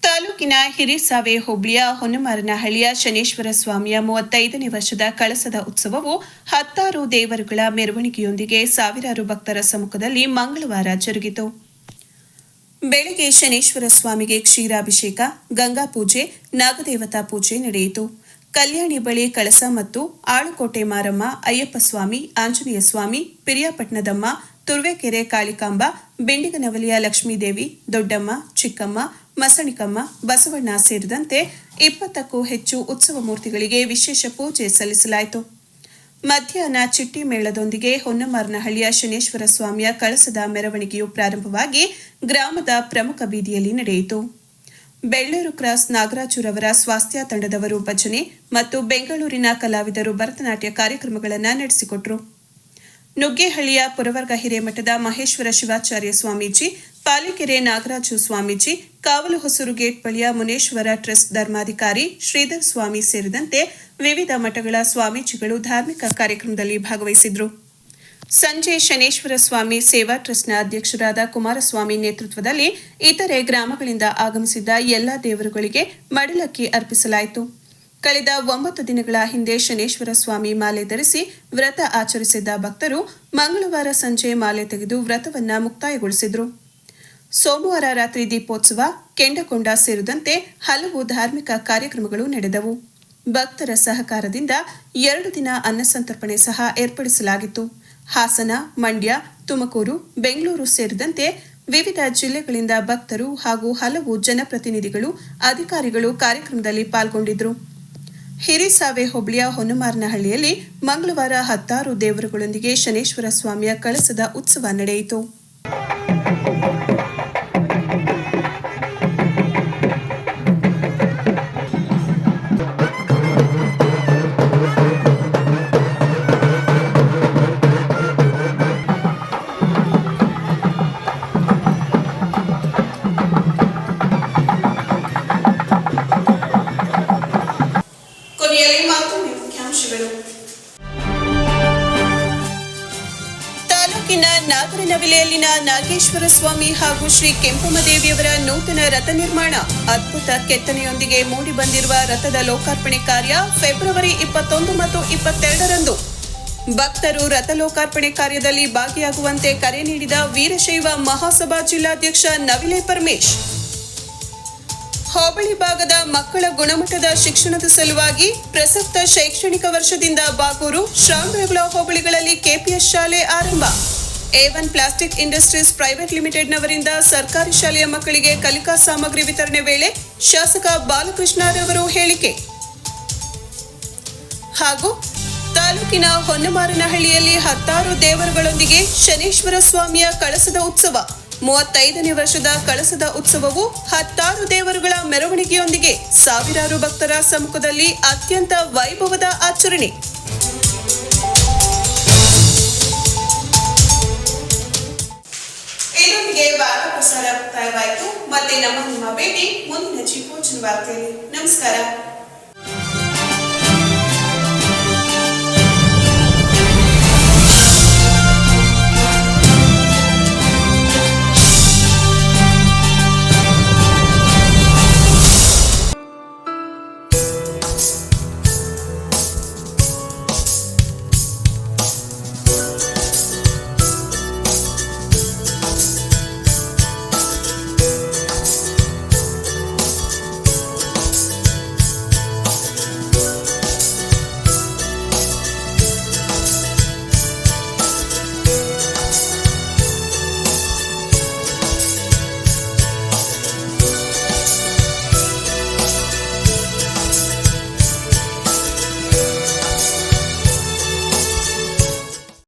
ತಾಲೂಕಿನ ಹಿರಿಸಾವೆ ಹೋಬಳಿಯ ಹೊನ್ನಮಾರನಹಳ್ಳಿಯ ಶನೇಶ್ವರ ಸ್ವಾಮಿಯ 35ನೇ ವರ್ಷದ ಕಳಸದ ಉತ್ಸವವು 10 ದೇವರುಗಳ ಮೆರವಣಿಗೆಯೊಂದಿಗೆ ಸಾವಿರಾರು ಭಕ್ತರ ಸಮ್ಮುಖದಲ್ಲಿ ಮಂಗಳವಾರ ಜರುಗಿತು. ಬೆಳಗ್ಗೆ ಶನೇಶ್ವರ ಸ್ವಾಮಿಗೆ ಕ್ಷೀರಾಭಿಷೇಕ, ಗಂಗಾ ಪೂಜೆ, ನಾಗದೇವತಾ ಪೂಜೆ ನಡೆಯಿತು. ಕಲ್ಯಾಣಿ ಬಳಿ ಕಳಸ ಮತ್ತು ಆಳುಕೋಟೆ ಮಾರಮ್ಮ, ಅಯ್ಯಪ್ಪ ಸ್ವಾಮಿ, ಆಂಜನೇಯ ಸ್ವಾಮಿ, ಪಿರಿಯಾಪಟ್ಟಣದಮ್ಮ, ತುರುವೇಕೆರೆ ಕಾಳಿಕಾಂಬ, ಬೆಂಡಿಗನವಲಿಯ ಲಕ್ಷ್ಮೀದೇವಿ, ದೊಡ್ಡಮ್ಮ, ಚಿಕ್ಕಮ್ಮ, ಮಸಣಿಕಮ್ಮ, ಬಸವಣ್ಣ ಸೇರಿದಂತೆ 20ಕ್ಕೂ ಹೆಚ್ಚು ಉತ್ಸವ ಮೂರ್ತಿಗಳಿಗೆ ವಿಶೇಷ ಪೂಜೆ ಸಲ್ಲಿಸಲಾಯಿತು. ಮಧ್ಯಾಹ್ನ ಚಿಟ್ಟಿ ಮೇಳದೊಂದಿಗೆ ಹೊನ್ನಮಾರನಹಳ್ಳಿಯ ಶನೇಶ್ವರ ಸ್ವಾಮಿಯ ಕಳಸದ ಮೆರವಣಿಗೆಯು ಪ್ರಾರಂಭವಾಗಿ ಗ್ರಾಮದ ಪ್ರಮುಖ ಬೀದಿಯಲ್ಲಿ ನಡೆಯಿತು. ಬೆಳ್ಳೂರು ಕ್ರಾಸ್ ನಾಗರಾಜುರವರ ಸ್ವಾಸ್ಥ್ಯ ತಂಡದವರು ಭಜನೆ ಮತ್ತು ಬೆಂಗಳೂರಿನ ಕಲಾವಿದರು ಭರತನಾಟ್ಯ ಕಾರ್ಯಕ್ರಮಗಳನ್ನು ನಡೆಸಿಕೊಟ್ಟರು. ನುಗ್ಗೇಹಳ್ಳಿಯ ಪುರವರ್ಗ ಹಿರೇಮಠದ ಮಹೇಶ್ವರ ಶಿವಾಚಾರ್ಯ ಸ್ವಾಮೀಜಿ, ಪಾಲಿಕೆರೆ ನಾಗರಾಜು ಸ್ವಾಮೀಜಿ, ಕಾವಲು ಹೊಸೂರು ಗೇಟ್ ಬಳಿಯ ಮುನೇಶ್ವರ ಟ್ರಸ್ಟ್ ಧರ್ಮಾಧಿಕಾರಿ ಶ್ರೀಧರ್ ಸ್ವಾಮಿ ಸೇರಿದಂತೆ ವಿವಿಧ ಮಠಗಳ ಸ್ವಾಮೀಜಿಗಳು ಧಾರ್ಮಿಕ ಕಾರ್ಯಕ್ರಮದಲ್ಲಿ ಭಾಗವಹಿಸಿದ್ರು. ಸಂಜೆ ಶನೇಶ್ವರ ಸ್ವಾಮಿ ಸೇವಾ ಟ್ರಸ್ಟ್ನ ಅಧ್ಯಕ್ಷರಾದ ಕುಮಾರಸ್ವಾಮಿ ನೇತೃತ್ವದಲ್ಲಿ ಇತರೆ ಗ್ರಾಮಗಳಿಂದ ಆಗಮಿಸಿದ್ದ ಎಲ್ಲ ದೇವರುಗಳಿಗೆ ಮಡಿಲಕ್ಕಿ ಅರ್ಪಿಸಲಾಯಿತು. ಕಳೆದ 9 ದಿನಗಳ ಹಿಂದೆ ಶನೇಶ್ವರ ಸ್ವಾಮಿ ಮಾಲೆ ಧರಿಸಿ ವ್ರತ ಆಚರಿಸಿದ್ದ ಭಕ್ತರು ಮಂಗಳವಾರ ಸಂಜೆ ಮಾಲೆ ತೆಗೆದು ವ್ರತವನ್ನ ಮುಕ್ತಾಯಗೊಳಿಸಿದ್ರು. ಸೋಮವಾರ ರಾತ್ರಿ ದೀಪೋತ್ಸವ, ಕೆಂಡಕೊಂಡ ಸೇರಿದಂತೆ ಹಲವು ಧಾರ್ಮಿಕ ಕಾರ್ಯಕ್ರಮಗಳು ನಡೆದವು. ಭಕ್ತರ ಸಹಕಾರದಿಂದ 2 ದಿನ ಅನ್ನಸಂತರ್ಪಣೆ ಸಹ ಏರ್ಪಡಿಸಲಾಗಿತ್ತು. ಹಾಸನ, ಮಂಡ್ಯ, ತುಮಕೂರು, ಬೆಂಗಳೂರು ಸೇರಿದಂತೆ ವಿವಿಧ ಜಿಲ್ಲೆಗಳಿಂದ ಭಕ್ತರು ಹಾಗೂ ಹಲವು ಜನಪ್ರತಿನಿಧಿಗಳು, ಅಧಿಕಾರಿಗಳು ಕಾರ್ಯಕ್ರಮದಲ್ಲಿ ಪಾಲ್ಗೊಂಡಿದ್ದರು. ಹಿರಿಸಾವೆ ಹೋಬಳಿಯ ಹೊನ್ನಮಾರನಹಳ್ಳಿಯಲ್ಲಿ ಮಂಗಳವಾರ 10 ದೇವರುಗಳೊಂದಿಗೆ ಶನೇಶ್ವರ ಸ್ವಾಮಿಯ ಕಳಸದ ಉತ್ಸವ ನಡೆಯಿತು. ತಾಲೂಕಿನ ನಾಗರನವಿಲೆಯಲ್ಲಿನ ನಾಗೇಶ್ವರ ಸ್ವಾಮಿ ಹಾಗೂ ಶ್ರೀ ಕೆಂಪಮ್ಮದೇವಿಯವರ ನೂತನ ರಥ ನಿರ್ಮಾಣ ಅದ್ಭುತ ಕೆತ್ತನೆಯೊಂದಿಗೆ ಮೂಡಿಬಂದಿರುವ ರಥದ ಲೋಕಾರ್ಪಣೆ ಕಾರ್ಯ ಫೆಬ್ರವರಿ 21 ಮತ್ತು 22ರಂದು ಭಕ್ತರು ರಥ ಲೋಕಾರ್ಪಣೆ ಕಾರ್ಯದಲ್ಲಿ ಭಾಗಿಯಾಗುವಂತೆ ಕರೆ ನೀಡಿದ ವೀರಶೈವ ಮಹಾಸಭಾ ಜಿಲ್ಲಾಧ್ಯಕ್ಷ ನವಿಲೆ ಪರಮೇಶ್, ಹೋಬಳಿ ಭಾಗದ ಮಕ್ಕಳ ಗುಣಮಟ್ಟದ ಶಿಕ್ಷಣದ ಸಲುವಾಗಿ ಪ್ರಸಕ್ತ ಶೈಕ್ಷಣಿಕ ವರ್ಷದಿಂದ ಬಾಗೂರು, ಶ್ರವಣಬೆಳಗೊಳ ಹೋಬಳಿಗಳಲ್ಲಿ ಕೆಪಿಎಸ್ ಶಾಲೆ ಆರಂಭ. A1 ಪ್ಲಾಸ್ಟಿಕ್ ಇಂಡಸ್ಟ್ರೀಸ್ ಪ್ರೈವೇಟ್ ಲಿಮಿಟೆಡ್ನವರಿಂದ ಸರ್ಕಾರಿ ಶಾಲೆಯ ಮಕ್ಕಳಿಗೆ ಕಲಿಕಾ ಸಾಮಗ್ರಿ ವಿತರಣೆ ವೇಳೆ ಶಾಸಕ ಬಾಲಕೃಷ್ಣರವರು ಹೇಳಿಕೆ. ಹಾಗೂ ತಾಲೂಕಿನ ಹೊನ್ನಮಾರನಹಳ್ಳಿಯಲ್ಲಿ 10 ದೇವರುಗಳೊಂದಿಗೆ ಶನೇಶ್ವರ ಸ್ವಾಮಿಯ ಕಳಸದ ಉತ್ಸವ. 35ನೇ ವರ್ಷದ ಕಳಸದ ಉತ್ಸವವು 10 ದೇವರುಗಳ ಮೆರವಣಿಗೆಯೊಂದಿಗೆ ಸಾವಿರಾರು ಭಕ್ತರ ಸಮ್ಮುಖದಲ್ಲಿ ಅತ್ಯಂತ ವೈಭವದ ಆಚರಣೆ. ಇದರೊಂದಿಗೆ ವಾರ್ತಾ ಪ್ರಸಾರ ಮುಕ್ತಾಯವಾಯಿತು. ಮತ್ತೆ ನಮ್ಮ ಭೇಟಿ ಮುಂದಿನ ಜಿಪೋಚನ್ ವಾರ್ತೆಯಲ್ಲಿ. ನಮಸ್ಕಾರ.